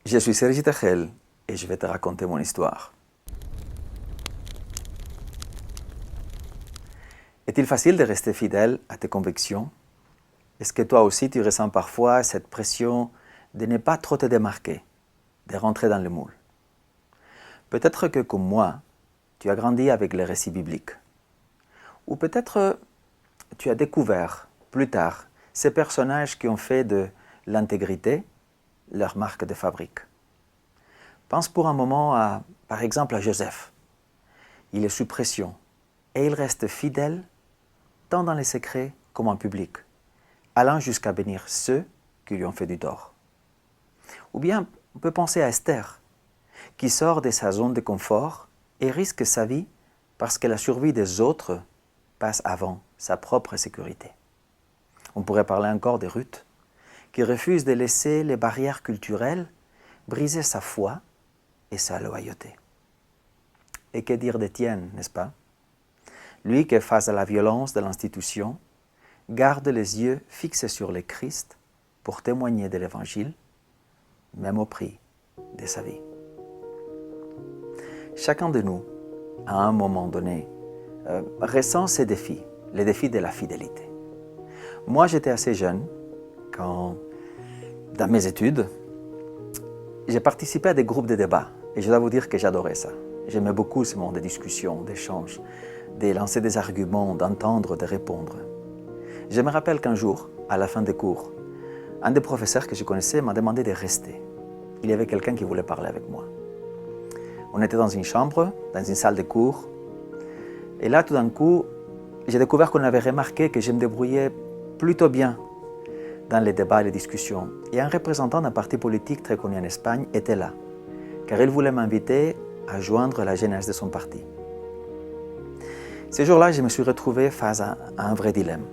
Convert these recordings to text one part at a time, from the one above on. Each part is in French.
Je suis Sergi Tejel et je vais te raconter mon histoire. Est-il facile de rester fidèle à tes convictions? Est-ce que toi aussi tu ressens parfois cette pression de ne pas trop te démarquer, de rentrer dans le moule? Peut-être que comme moi, tu as grandi avec les récits bibliques. Ou peut-être tu as découvert plus tard ces personnages qui ont fait de l'intégrité leur marque de fabrique. Pense pour un moment par exemple à Joseph. Il est sous pression et il reste fidèle tant dans les secrets comme en public, allant jusqu'à bénir ceux qui lui ont fait du tort. Ou bien on peut penser à Esther, qui sort de sa zone de confort et risque sa vie parce que la survie des autres passe avant sa propre sécurité. On pourrait parler encore de Ruth, qui refuse de laisser les barrières culturelles briser sa foi et sa loyauté. Et que dire d'Étienne, n'est-ce pas? Lui qui, face à la violence de l'institution, garde les yeux fixés sur le Christ pour témoigner de l'Évangile, même au prix de sa vie. Chacun de nous, à un moment donné, ressent ces défis, les défis de la fidélité. Moi, j'étais assez jeune quand, dans mes études, j'ai participé à des groupes de débat et je dois vous dire que j'adorais ça. J'aimais beaucoup ce moment de discussion, d'échange, de lancer des arguments, d'entendre, de répondre. Je me rappelle qu'un jour, à la fin des cours, un des professeurs que je connaissais m'a demandé de rester. Il y avait quelqu'un qui voulait parler avec moi. On était dans une chambre, dans une salle de cours, et là, tout d'un coup, j'ai découvert qu'on avait remarqué que je me débrouillais plutôt bien dans les débats et les discussions. Et un représentant d'un parti politique très connu en Espagne était là, car il voulait m'inviter à joindre la jeunesse de son parti. Ce jour-là, je me suis retrouvé face à un vrai dilemme.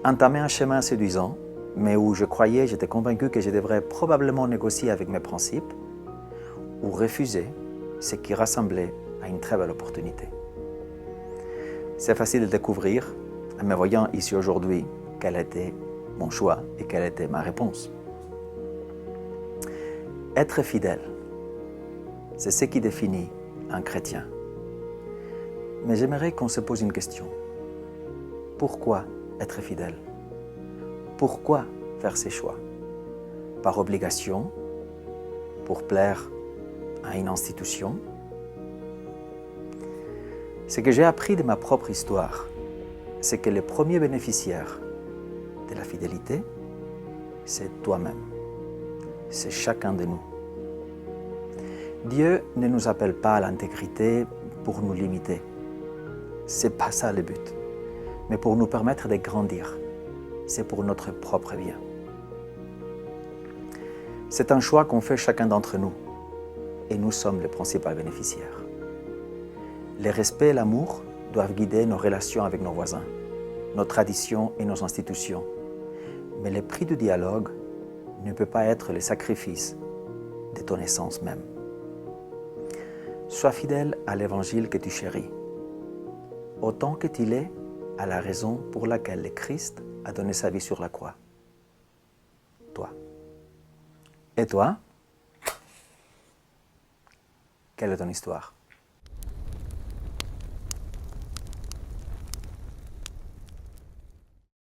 Entamer un chemin séduisant, mais où j'étais convaincu que je devrais probablement négocier avec mes principes, ou refuser ce qui rassemblait à une très belle opportunité. C'est facile de découvrir, en me voyant ici aujourd'hui, quel était mon choix et quelle était ma réponse. Être fidèle, c'est ce qui définit un chrétien. Mais j'aimerais qu'on se pose une question. Pourquoi être fidèle? Pourquoi faire ces choix? Par obligation? Pour plaire à une institution? Ce que j'ai appris de ma propre histoire, c'est que le premier bénéficiaire de la fidélité, c'est toi-même. C'est chacun de nous. Dieu ne nous appelle pas à l'intégrité pour nous limiter. C'est pas ça le but, mais pour nous permettre de grandir. C'est pour notre propre bien. C'est un choix qu'on fait chacun d'entre nous, et nous sommes les principaux bénéficiaires. Le respect et l'amour doivent guider nos relations avec nos voisins, nos traditions et nos institutions. Mais le prix du dialogue ne peut pas être le sacrifice de ton essence même. Sois fidèle à l'évangile que tu chéris, autant que tu l'es à la raison pour laquelle le Christ a donné sa vie sur la croix. Toi. Et toi? Quelle est ton histoire?